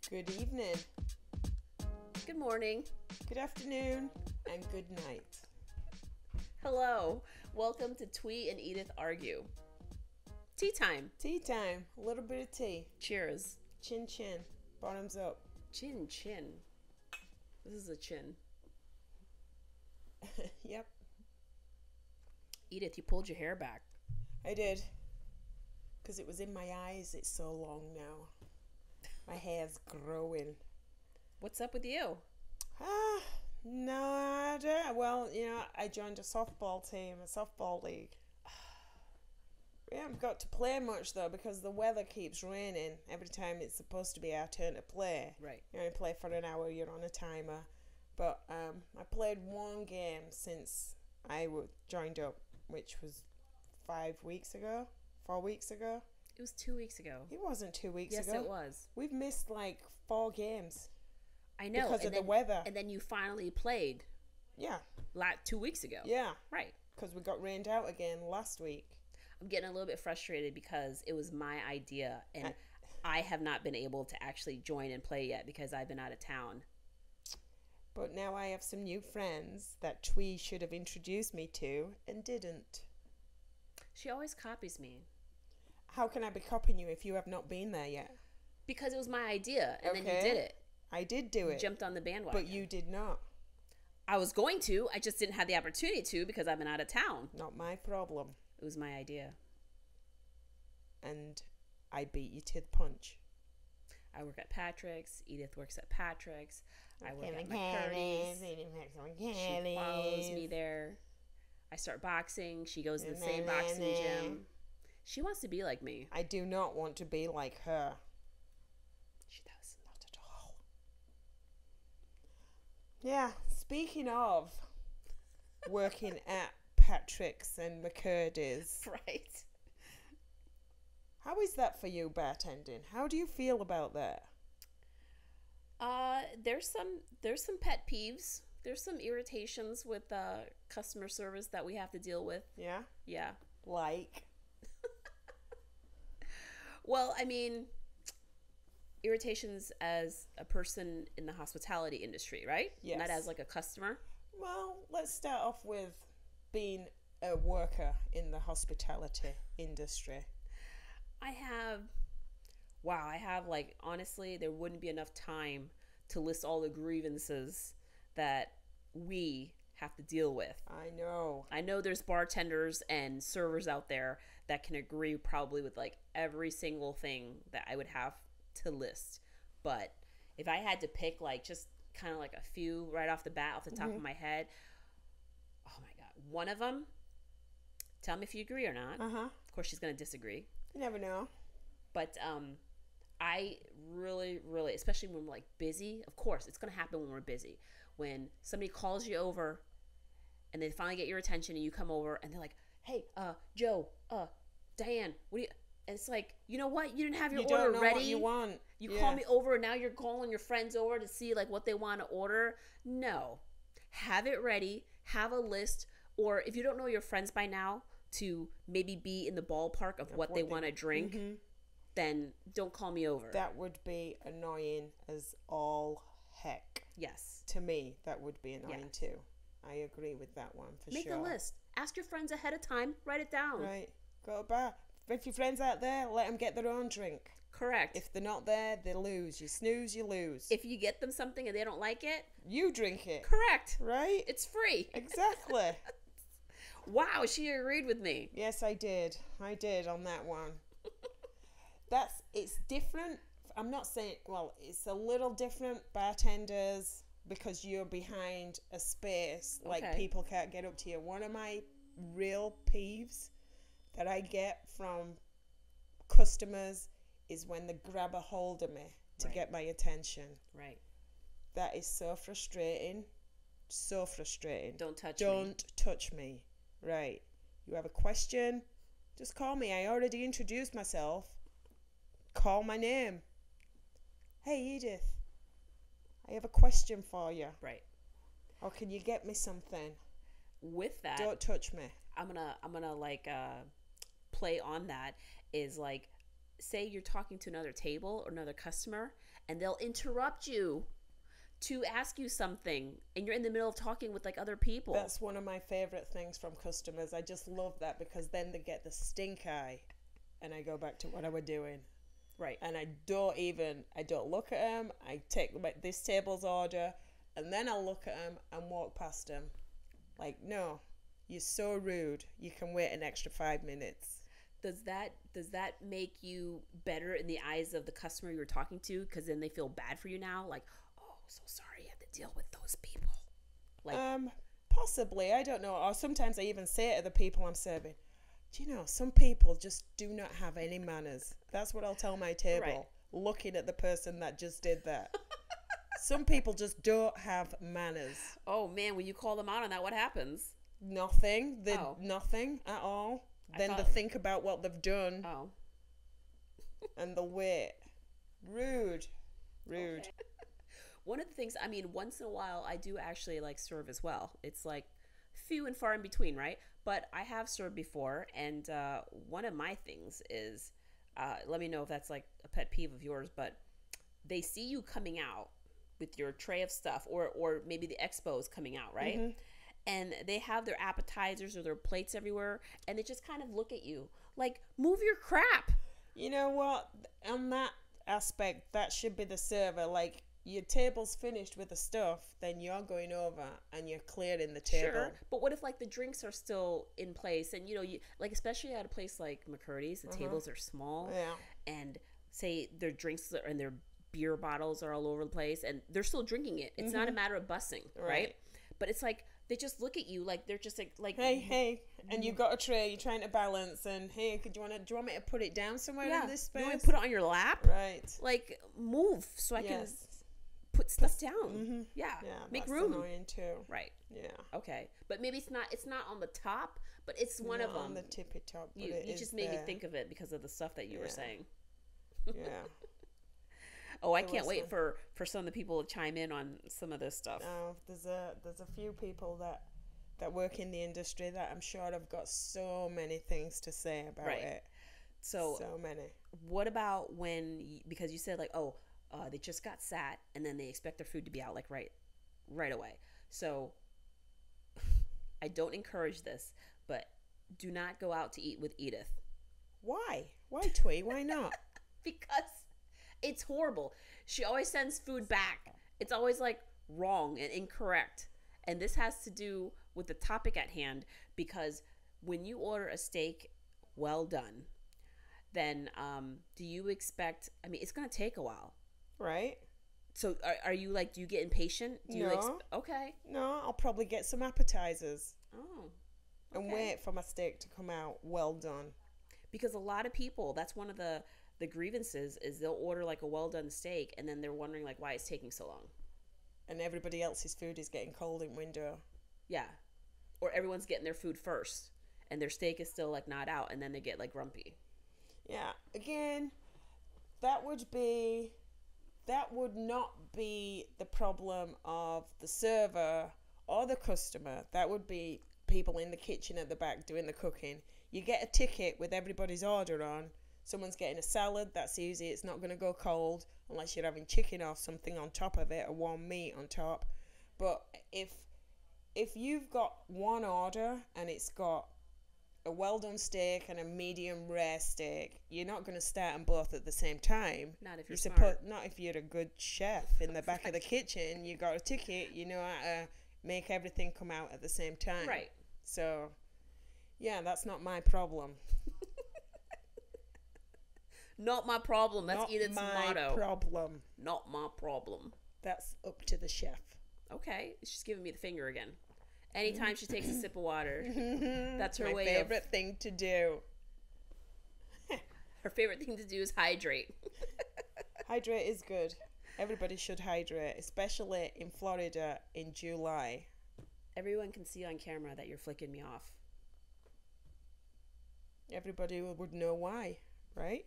Good evening, Good morning. good afternoon, and good night. Hello. Welcome to Thuy and Edith Argue. Tea time. Tea time, a little bit of tea. Cheers. Chin chin, bottoms up. Chin. This is a chin. Yep, Edith, you pulled your hair back. I did. Because it was in my eyes, it's so long now. My hair's growing. What's up with you? No, I don't. Well, I joined a softball team, a softball league. We haven't got to play much, though, because the weather keeps raining every time it's supposed to be our turn to play. Right. You only play for an hour, you're on a timer. But I played one game since I joined up, which was 4 weeks ago. It was 2 weeks ago. It wasn't 2 weeks ago. Yes, it was. We've missed like 4 games. I know. Because of the weather. And then you finally played Yeah. 2 weeks ago. Yeah. Right. Because we got rained out again last week. I'm getting a little bit frustrated because it was my idea and I have not been able to actually join and play yet because I've been out of town. But now I have some new friends that Thuy should have introduced me to and didn't. She always copies me. How can I be copying you if you have not been there yet? Because it was my idea and then you did it. I did do it. Jumped on the bandwagon. But you did not. I was going to. I just didn't have the opportunity to because I've been out of town. Not my problem. It was my idea. And I beat you to the punch. I work at Patrick's. Edith works at Patrick's. I work at McCurdy's. She follows me there. I start boxing. She goes to the same boxing gym. She wants to be like me. I do not want to be like her. She does. Not at all. Yeah, speaking of working at Patrick's and McCurdy's. Right. How is that for you, bartending? How do you feel about that? There's some pet peeves. There's some irritations with customer service that we have to deal with. Yeah? Yeah. Like? Well, I mean, irritations as a person in the hospitality industry, right? Yes. Not as like a customer. Well, let's start off with being a worker in the hospitality industry. I have like, honestly, there wouldn't be enough time to list all the grievances that we have to deal with. I know there's bartenders and servers out there that can agree probably with like every single thing that I would have to list. But if I had to pick like just kind of like a few right off the bat, off the top of my head, oh my God. One of them, tell me if you agree or not. Of course, she's going to disagree. You never know. But I really, especially when we're like busy, of course, it's going to happen when we're busy. When somebody calls you over and they finally get your attention and you come over and they're like, hey, Joe, Diane, what do you... And it's like, you know what? You didn't have your order ready. What you want. You call me over and now you're calling your friends over to see like what they want to order. No. Have it ready. Have a list. Or if you don't know your friends by now, to maybe be in the ballpark of what they want to drink, then don't call me over. That would be annoying as all heck. Yes. To me, that would be annoying too. I agree with that one for Make sure. a list. Ask your friends ahead of time. Write it down. Right. Go to bar. If your friends out there, let them get their own drink. Correct. If they're not there, they lose. You snooze, you lose. If you get them something and they don't like it, you drink it. Correct. Right? It's free. Exactly. Wow, she agreed with me. Yes, I did. I did on that one. It's different. I'm not saying, well, it's a little different, bartenders, because you're behind a space, like people can't get up to you. One of my real peeves that I get from customers is when they grab a hold of me to get my attention. Right. That is so frustrating. So frustrating. Don't touch me. Don't touch me. Right. You have a question? Just call me. I already introduced myself. Call my name. Hey, Edith. I have a question for you. Right. Or can you get me something? With that, Don't touch me. I'm gonna like play on that is like, say you're talking to another table or another customer and they'll interrupt you to ask you something, and you're in the middle of talking with like other people. That's one of my favorite things from customers. I just love that, because then they get the stink eye and I go back to what I was doing. Right. And I don't look at them. I take this table's order, and then I'll look at them and walk past them. Like, no, you're so rude. You can wait an extra 5 minutes. Does that make you better in the eyes of the customer you're talking to? Because then they feel bad for you now? Like, oh, so sorry you have to deal with those people. Like, possibly. I don't know. Or sometimes I even say to the people I'm serving, do you know, some people just do not have any manners. That's what I'll tell my table, right. Looking at the person that just did that. Some people just don't have manners. Oh, man, when you call them out on that, what happens? Nothing. Nothing at all. Then they think about what they've done. Oh. And they'll wait. Rude. Okay. One of the things, I mean, once in a while, I do actually like serve as well. It's like few and far in between, right? But I have served before, and one of my things is, let me know if that's like a pet peeve of yours, but they see you coming out with your tray of stuff, or maybe the expo is coming out, right? Mm-hmm. And they have their appetizers or their plates everywhere, and they just kind of look at you like, move your crap. You know what? On that aspect, that should be the server. Like, your table's finished with the stuff, then you're going over and you're clearing the table. Sure, but what if like the drinks are still in place, and you like, especially at a place like McCurdy's, the tables are small, and say their drinks and their beer bottles are all over the place, and they're still drinking it. It's not a matter of bussing, right? But it's like they just look at you like they're just like hey, and you've got a tray, you're trying to balance, and hey, do you want me to put it down somewhere in this space? You want me to put it on your lap? Right. Like, move so I can put stuff down. Yeah, make room. That's annoying too. Right. Yeah. Okay, but maybe it's not on the top, but it's one of them. On the tippy top. But you just made me think of it because of the stuff that you were saying. Yeah. Oh, I can't wait for some of the people to chime in on some of this stuff. Oh, there's a few people that work in the industry that I'm sure have got so many things to say about it. So many. What about because you said like, they just got sat and then they expect their food to be out like right away. So I don't encourage this, but do not go out to eat with Edith. Why? Why, Thuy? Why not? Because it's horrible. She always sends food back. It's always like wrong and incorrect. And this has to do with the topic at hand, because when you order a steak well done, then do you expect, I mean, it's going to take a while. Right. So are you like, do you get impatient? No. Okay. No, I'll probably get some appetizers. Oh. Okay. And wait for my steak to come out well done. Because a lot of people, that's one of the grievances, is they'll order like a well done steak and then they're wondering like why it's taking so long. And everybody else's food is getting cold in window. Yeah. Or everyone's getting their food first and their steak is still like not out, and then they get like grumpy. Yeah. Again, that would not be the problem of the server or the customer. That would be people in the kitchen at the back doing the cooking. You get a ticket with everybody's order on. Someone's getting a salad, that's easy. It's not going to go cold unless you're having chicken or something on top of it, or warm meat on top. But if you've got one order and it's got a well-done steak and a medium rare steak, you're not going to start them both at the same time. Not if you're smart. Not if you're a good chef in the back of the kitchen. You got a ticket, you know how to make everything come out at the same time. Right. So, yeah, that's not my problem. Not my problem. That's Edith's motto. Not my problem. Not my problem. That's up to the chef. Okay. She's giving me the finger again. Anytime she takes a sip of water, that's her way. My favorite thing to do. Her favorite thing to do is hydrate. Hydrate is good. Everybody should hydrate, especially in Florida in July. Everyone can see on camera that you're flicking me off. Everybody would know why, right?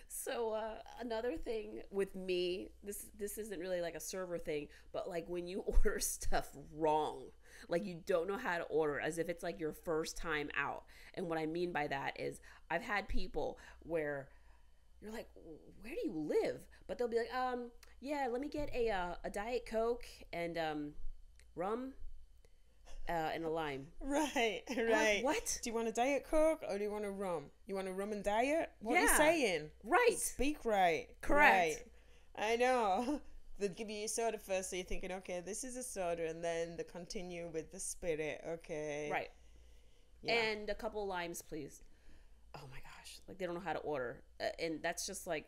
So another thing with me, this isn't really like a server thing, but like when you order stuff wrong, like you don't know how to order, as if it's like your first time out. And what I mean by that is I've had people where You're like, where do you live? But they'll be like, yeah, let me get a Diet Coke and rum and a lime. Right. Like, what? Do you want a Diet Coke or do you want a rum? You want a rum and diet? What are you saying? Right. Speak right. Correct. Right. I know. They'd give you a soda first, so you're thinking, okay, this is a soda, and then they continue with the spirit. Okay. Right. Yeah. And a couple limes, please. Oh my gosh, like they don't know how to order, and that's just like,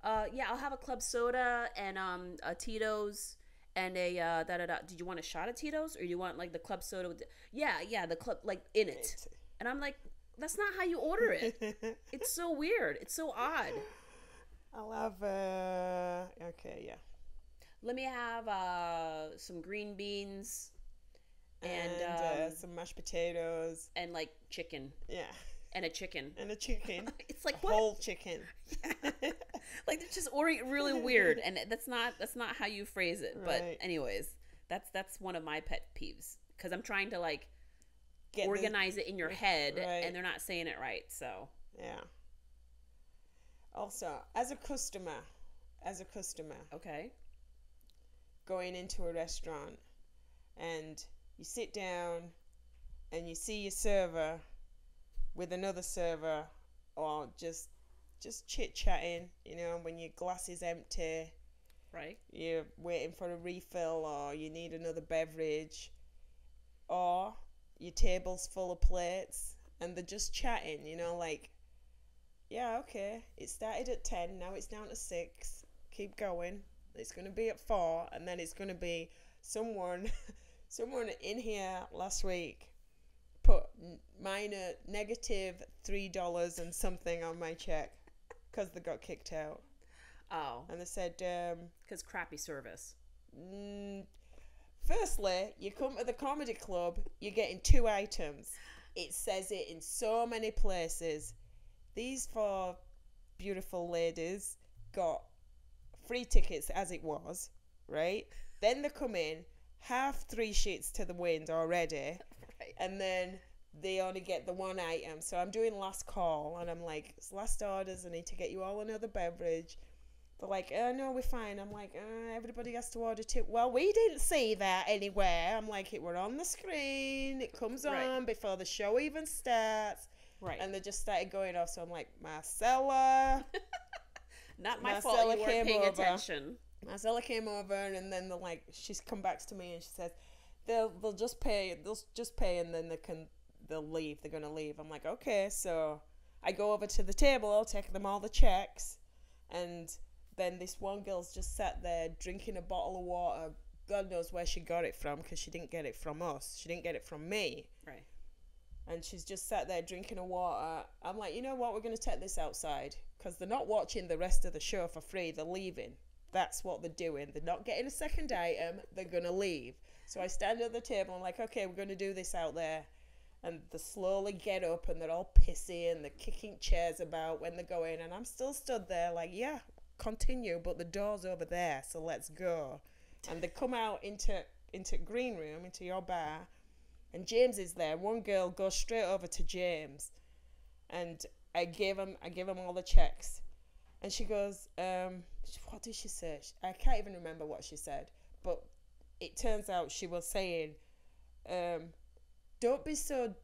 yeah, I'll have a club soda and a Tito's and a da da da. Did you want a shot of Tito's or do you want like the club soda with? Yeah, the club like in it. And I'm like, that's not how you order it. It's so weird. It's so odd. I'll have okay, yeah. Let me have some green beans and some mashed potatoes and like chicken. Yeah. And a chicken. It's like a whole chicken. Yeah. Like they're just ordering it really weird, and that's not how you phrase it. Right. But anyways, that's one of my pet peeves because I'm trying to like organize it in your head, right. And they're not saying it right. So yeah. Also, as a customer, okay, going into a restaurant, and you sit down, and you see your server with another server, or just chit-chatting, you know, when your glass is empty, right? You're waiting for a refill, or you need another beverage, or your table's full of plates, and they're just chatting, you know, like, yeah, okay, it started at 10, now it's down to 6, keep going, it's going to be at 4, and then it's going to be someone in here last week put negative $3 and something on my check because they got kicked out. Oh. And they said because crappy service. Firstly, you come to the comedy club, you're getting 2 items. It says it in so many places. These 4 beautiful ladies got free tickets as it was, right? Then they come in, half 3 sheets to the wind already. Right. And then they only get the 1 item. So I'm doing last call, and I'm like, it's last orders, I need to get you all another beverage. They're like, no, we're fine. I'm like, everybody has to order 2. Well, we didn't see that anywhere. I'm like, it were on the screen. It comes on before the show even starts. Right. And they just started going off. So I'm like, Marcella. Not my fault you weren't paying attention. Marcella came over, and then they're like, she comes back to me and she says, they'll just pay, and then they'll leave. They're gonna leave. I'm like, okay. So I go over to the table. I'll take them all the checks, and then this one girl's just sat there drinking a bottle of water. God knows where she got it from, because she didn't get it from us. She didn't get it from me. Right. And she's just sat there drinking a water. I'm like, you know what? We're gonna take this outside, because they're not watching the rest of the show for free. They're leaving. That's what they're doing. They're not getting a second item. They're gonna leave. So I stand at the table. I'm like, okay, we're gonna do this out there. And they slowly get up, and they're all pissy, and they're kicking chairs about when they're going. And I'm still stood there like, yeah, continue, but the door's over there, so let's go. And they come out into green room, into your bar, and James is there. One girl goes straight over to James, and I gave him all the checks, and she goes, what did she say? I can't even remember what she said, but it turns out she was saying, don't be so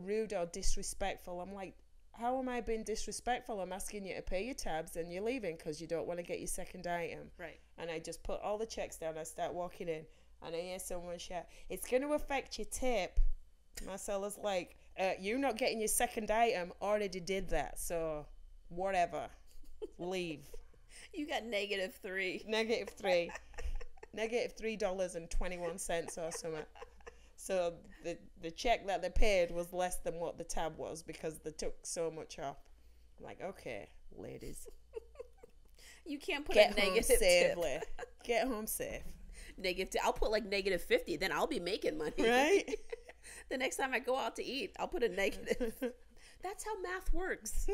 rude or disrespectful. I'm like, how am I being disrespectful? I'm asking you to pay your tabs, and you're leaving because you don't want to get your second item. Right. And I just put all the checks down. I start walking in, and I hear someone shout, it's going to affect your tip. Marcella's like, you not getting your second item already did that, so whatever. Leave. You got -3. -3. -$3.21 or something. So the check that they paid was less than what the tab was, because they took so much off. I'm like, okay, ladies. You can't put a negative tip. Get home safe. Negative. I'll put like -50. Then I'll be making money. Right? The next time I go out to eat, I'll put a negative. That's how math works.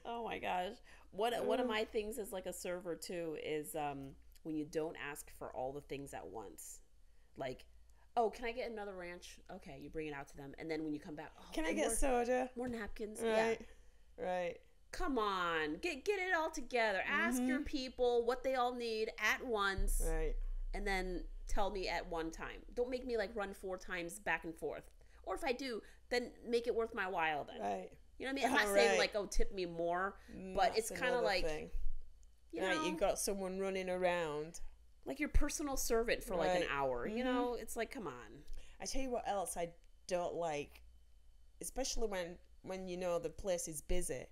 Oh my gosh. One of my things as like a server too is when you don't ask for all the things at once. Like, oh, can I get another ranch? Okay, you bring it out to them. And then when you come back, oh, can I get soda? More napkins. Right. Right. Come on, get it all together. Ask your people what they all need at once. Right. And then tell me at one time. Don't make me like run 4 times back and forth. Or if I do, then make it worth my while then. Right. You know what I mean? I'm not saying like, oh, tip me more, but it's kind of like, you know, you got someone running around. Like your personal servant for like an hour. You know, it's like, come on. I tell you what else I don't like, especially when you know the place is busy.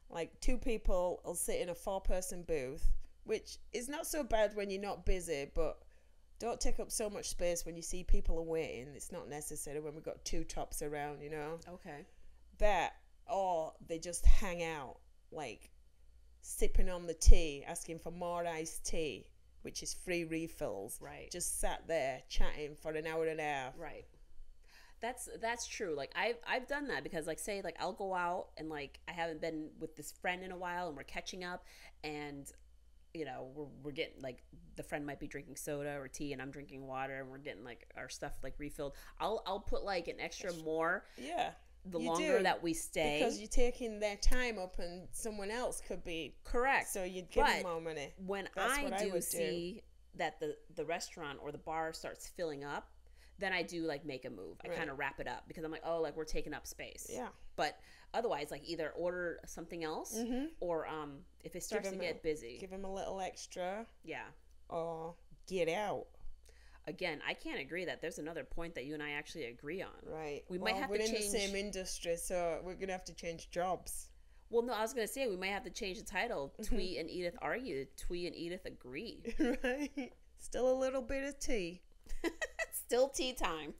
Like 2 people will sit in a 4-person booth, which is not so bad when you're not busy, but don't take up so much space when you see people are waiting. It's not necessary when we've got 2 tops around, you know. Okay. That, or they just hang out, like sipping on the tea, asking for more iced tea, which is free refills. Right. Just sat there chatting for an hour and a half. Right. That's true. Like I've done that because like say like I'll go out and like I haven't been with this friend in a while and we're catching up and you know we're getting like the friend might be drinking soda or tea and I'm drinking water and we're getting like our stuff like refilled. I'll put like an extra more. Yeah. The longer that we stay. Because you're taking their time up and someone else could be. Correct. So you'd give them more money. When I do see that the restaurant or the bar starts filling up, then I do like make a move. I kind of wrap it up because I'm like, oh, like we're taking up space. Yeah. But otherwise, like either order something else or if it starts to get busy. Give them a little extra. Yeah. Or get out. Again, I can't agree that there's another point that you and I actually agree on. Right. We might have to change. We're in the same industry, so we're going to have to change jobs. Well, no, I was going to say we might have to change the title. Thuy and Edith argue. Thuy and Edith agree. Right. Still a little bit of tea. Still tea time.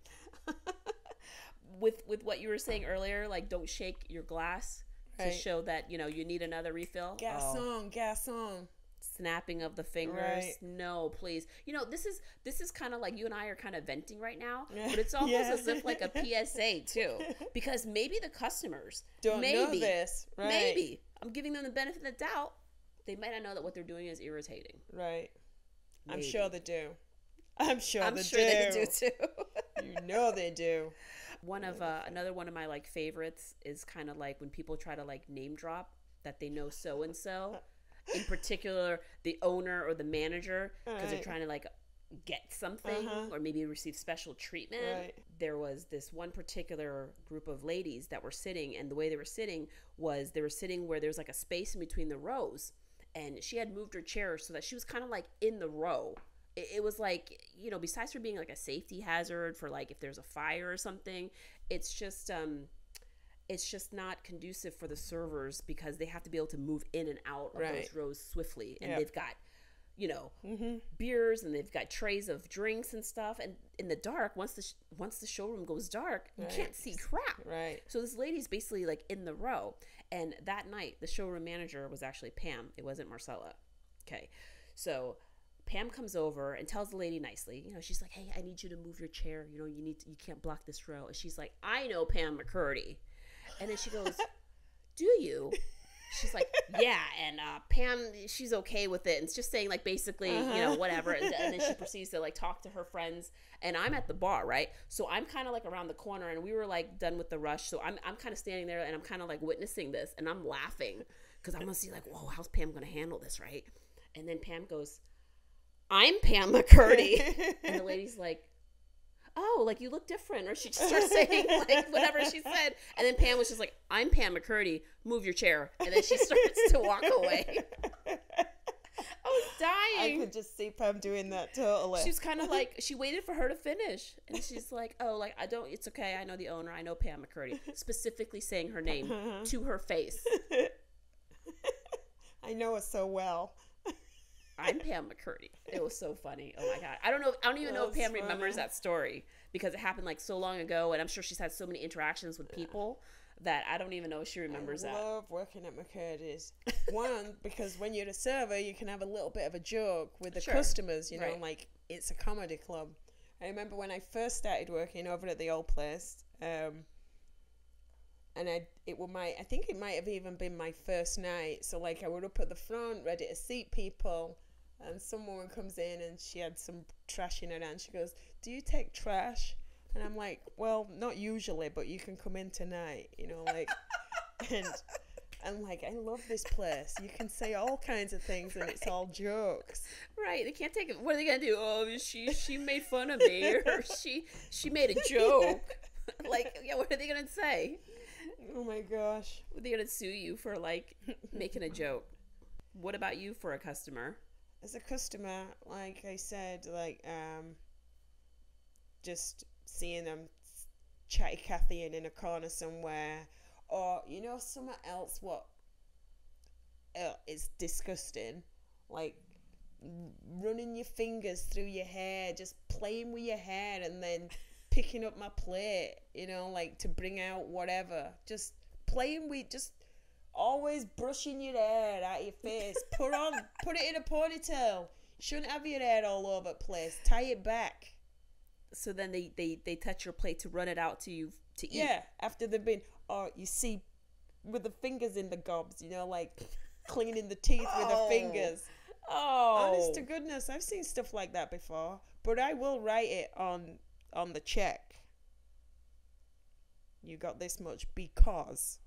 With what you were saying earlier, like don't shake your glass to show that, you know, you need another refill. Gas on. Snapping of the fingers. Right. No, please. You know, this is kind of like you and I are kind of venting right now, but it's almost as if like a PSA too, because maybe the customers don't know this. Right. Maybe I'm giving them the benefit of the doubt. They might not know that what they're doing is irritating. Right. Maybe. I'm sure they do. I'm sure they do too. You know they do. Another one of my like favorites is kind of like when people try to like name drop that they know so and so. In particular, the owner or the manager, because they're trying to like get something or maybe receive special treatment. Right. There was this one particular group of ladies that were sitting, and the way they were sitting was they were sitting where there's like a space in between the rows, and she had moved her chair so that she was kind of like in the row. It was like, you know, besides for being like a safety hazard for like if there's a fire or something, it's just not conducive for the servers because they have to be able to move in and out of those rows swiftly. And they've got, you know, beers and they've got trays of drinks and stuff. And in the dark, once the showroom goes dark, you can't see crap. Right. So this lady's basically like in the row. And that night, the showroom manager was actually Pam. It wasn't Marcella. Okay. So Pam comes over and tells the lady nicely, you know, she's like, hey, I need you to move your chair. You know, you can't block this row. And she's like, I know Pam McCurdy. And then she goes, do you? She's like, yeah. And Pam, she's okay with it. And it's just saying like basically, you know, whatever. And then she proceeds to like talk to her friends. And I'm at the bar, right? So I'm kind of like around the corner and we were like done with the rush. So I'm kind of standing there and I'm kind of like witnessing this. And I'm laughing because I'm going to see like, whoa, how's Pam going to handle this, right? And then Pam goes, I'm Pam McCurdy. And the lady's like, oh, like you look different. Or she just starts saying like whatever she said. And then Pam was just like, I'm Pam McCurdy. Move your chair. And then she starts to walk away. I was dying. I could just see Pam doing that totally. She was kind of like, she waited for her to finish. And she's like, oh, like it's okay. I know the owner. I know Pam McCurdy. Specifically saying her name to her face. I know her so well. I'm Pam McCurdy. It was so funny. Oh my God. I don't even know if Pam remembers that story because it happened like so long ago. And I'm sure she's had so many interactions with people that I don't even know if she remembers that. I love working at McCurdy's. One, because when you're a server, you can have a little bit of a joke with the customers, you know, like it's a comedy club. I remember when I first started working over at the old place, and I think it might have even been my first night. So like I would up at the front ready to seat people, and some woman comes in and she had some trash in her hand. She goes, do you take trash? And I'm like, well, not usually, but you can come in tonight, you know, like, and I'm like, I love this place. You can say all kinds of things and it's all jokes. Right. They can't take it. What are they going to do? Oh, she made fun of me, or she made a joke. Like, yeah, what are they going to say? Oh my gosh. Are they going to sue you for, like, making a joke? What about you for a customer? As a customer, like I said, like, just seeing them chatty Cathy in a corner somewhere, or you know, something else what is disgusting, like running your fingers through your hair, just playing with your hair, and then picking up my plate, you know, like to bring out whatever, just playing with, just always brushing your hair out of your face. Put it in a ponytail. You shouldn't have your hair all over the place. Tie it back. So then they touch your plate to run it out to you to eat. Yeah, after they've been, or you see, with the fingers in the gobs, you know, like cleaning the teeth with the fingers. Oh, honest to goodness, I've seen stuff like that before. But I will write it on the check. You got this much because.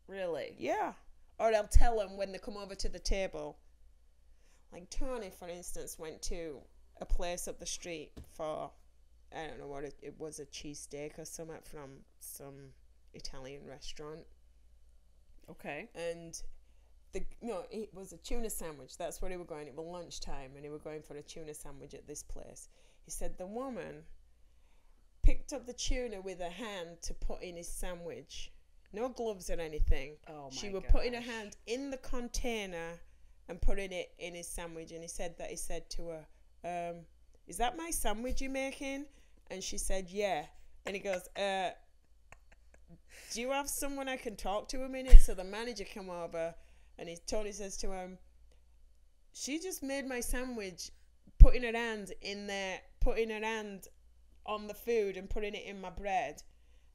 Really? Yeah. Or I'll tell them when they come over to the table. Like Tony, for instance, went to a place up the street for, I don't know what it was, a cheesesteak or something from some Italian restaurant. Okay. And it was a tuna sandwich. That's where they were going. It was lunchtime, and they were going for a tuna sandwich at this place. He said the woman picked up the tuna with her hand to put in his sandwich. No gloves or anything. Oh my She was gosh. putting her hand in the container and putting it in his sandwich. And he said to her, is that my sandwich you're making? And she said, yeah. And he goes, do you have someone I can talk to a minute? So the manager came over, and Tony says to him, she just made my sandwich, putting her hand in there, putting her hand on the food and putting it in my bread.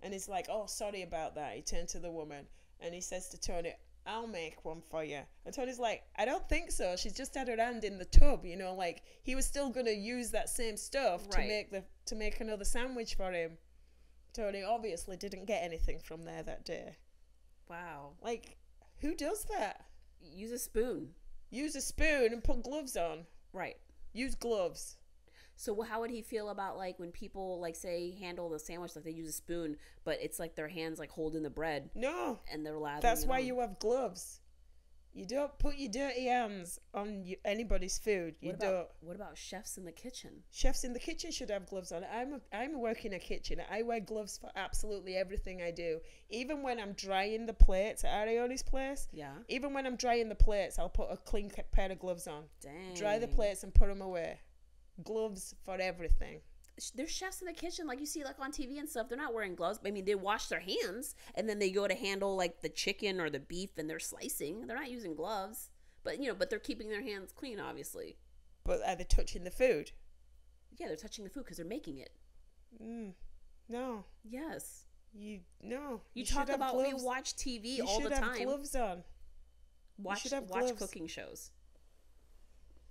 And he's like, oh, sorry about that. He turned to the woman and he says to Tony, I'll make one for you. And Tony's like, I don't think so. She's just had her hand in the tub, you know, like he was still going to use that same stuff right. to make another sandwich for him. Tony obviously didn't get anything from there that day. Wow. Like, who does that? Use a spoon. Use a spoon and put gloves on. Right. Use gloves. So how would he feel about, like, when people, like, say, handle the sandwich, like they use a spoon, but it's like their hands, like, holding the bread? No. And they're lathering That's why on. you have gloves. You don't put your dirty hands on anybody's food. What about chefs in the kitchen? Chefs in the kitchen should have gloves on. I'm working in a kitchen. I wear gloves for absolutely everything I do. Even when I'm drying the plates at Arioni's place. Yeah. Even when I'm drying the plates, I'll put a clean pair of gloves on. Dang. Dry the plates and put them away. Gloves for everything. There's chefs in the kitchen, like you see, like on TV and stuff. They're not wearing gloves. I mean, they wash their hands and then they go to handle like the chicken or the beef and they're slicing. They're not using gloves, but but they're keeping their hands clean, obviously. But are they touching the food? Yeah, they're touching the food because they're making it. No. Yes. You talk about we watch TV all the time. You should have gloves on. Watch gloves. cooking shows.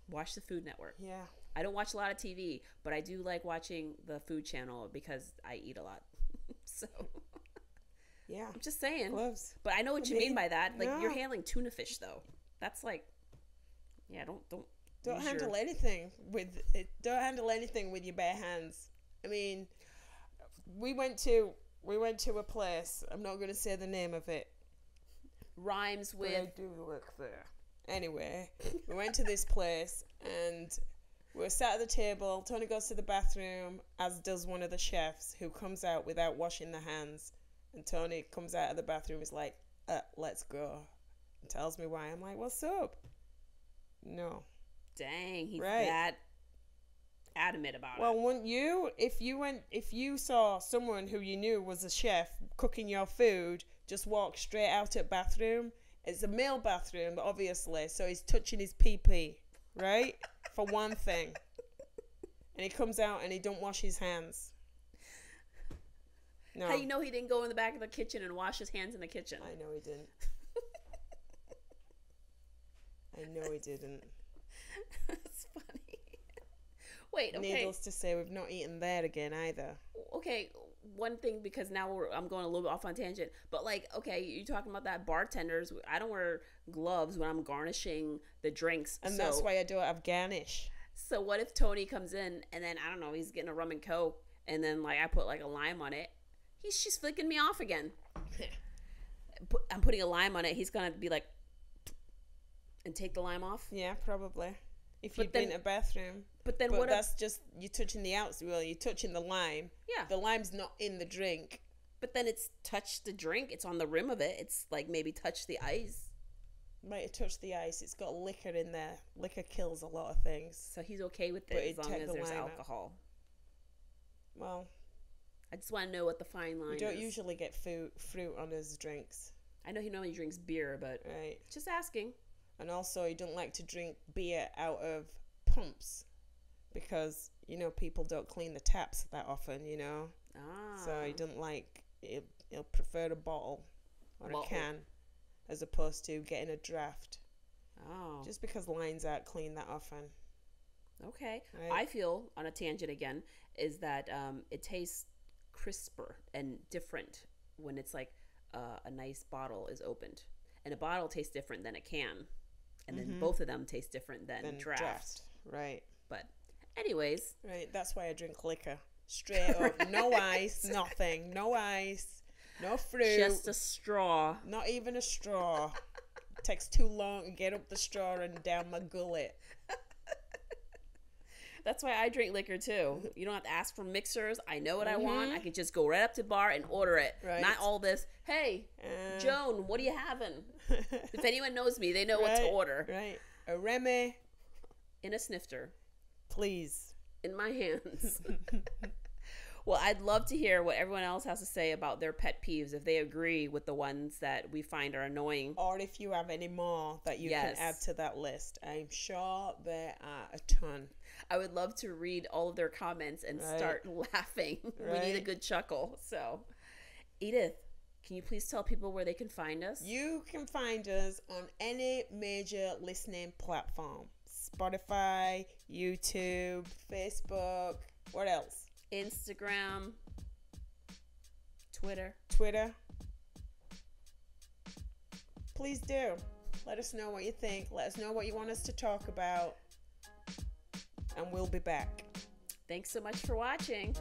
Watch the Food Network. Yeah. I don't watch a lot of TV, but I do like watching the Food Channel because I eat a lot. So, yeah, I'm just saying. Gloves. But I know what you mean by that. Like, no. You're handling tuna fish, though. That's like, yeah, don't handle anything with it. Don't handle anything with your bare hands. I mean, we went to a place. I'm not going to say the name of it. Rhymes with. But I do work there. Anyway, we went to this place and we were sat at the table. Tony goes to the bathroom, as does one of the chefs, who comes out without washing their hands. And Tony comes out of the bathroom, is like, let's go. And tells me why. I'm like, what's up? No. Dang, he's that adamant about it. Well, wouldn't you? If you saw someone who you knew was a chef cooking your food, just walk straight out at bathroom. It's a male bathroom, obviously, so he's touching his pee-pee, right? For one thing. And he comes out and he don't wash his hands. No. How you know he didn't go in the back of the kitchen and wash his hands in the kitchen? I know he didn't. That's funny. Wait, okay. Needless to say, we've not eaten there again either. Okay, one thing, because now I'm going a little bit off on tangent, but like, okay, you're talking about that bartenders. I don't wear gloves when I'm garnishing the drinks. And that's why I don't have garnish. So what if Tony comes in and then, I don't know, he's getting a rum and coke and then like I put like a lime on it. She's flicking me off again. I'm putting a lime on it. He's going to be like, and take the lime off? Yeah, probably. If you've been in a bathroom. But that's just, you're touching the outside. Well, you're touching the lime. Yeah. The lime's not in the drink. But then it's touched the drink. It's on the rim of it. It's like maybe touched the ice. Might have touched the ice. It's got liquor in there. Liquor kills a lot of things. So he's okay with it as long as there's alcohol. Well, I just want to know what the fine line is. We don't usually get fruit on his drinks. I know he normally drinks beer, but right. Just asking. And also, he don't like to drink beer out of pumps because, you know, people don't clean the taps that often, you know. So he doesn't like, he'll prefer a bottle or a can as opposed to getting a draft. Oh. Just because lines aren't cleaned that often. Okay. Right? I feel, on a tangent again, is that it tastes crisper and different when it's like a nice bottle is opened. And a bottle tastes different than a can. And then both of them taste different than draft. Right. But anyways. Right. That's why I drink liquor. Straight up. No ice. Nothing. No ice. No fruit. Just a straw. Not even a straw. It takes too long to get up the straw and down my gullet. That's why I drink liquor too. You don't have to ask for mixers. I know what I want. I can just go right up to the bar and order it. Right. Not all this, hey, Joan, what are you having? If anyone knows me, they know what to order. Right. A Remy. In a snifter. Please. In my hands. Well, I'd love to hear what everyone else has to say about their pet peeves, if they agree with the ones that we find are annoying. Or if you have any more that you can add to that list. I'm sure there are a ton. I would love to read all of their comments and start laughing. We need a good chuckle. So, Edith, can you please tell people where they can find us? You can find us on any major listening platform. Spotify, YouTube, Facebook, what else? Instagram, Twitter. Please do. Let us know what you think. Let us know what you want us to talk about. And we'll be back. Thanks so much for watching.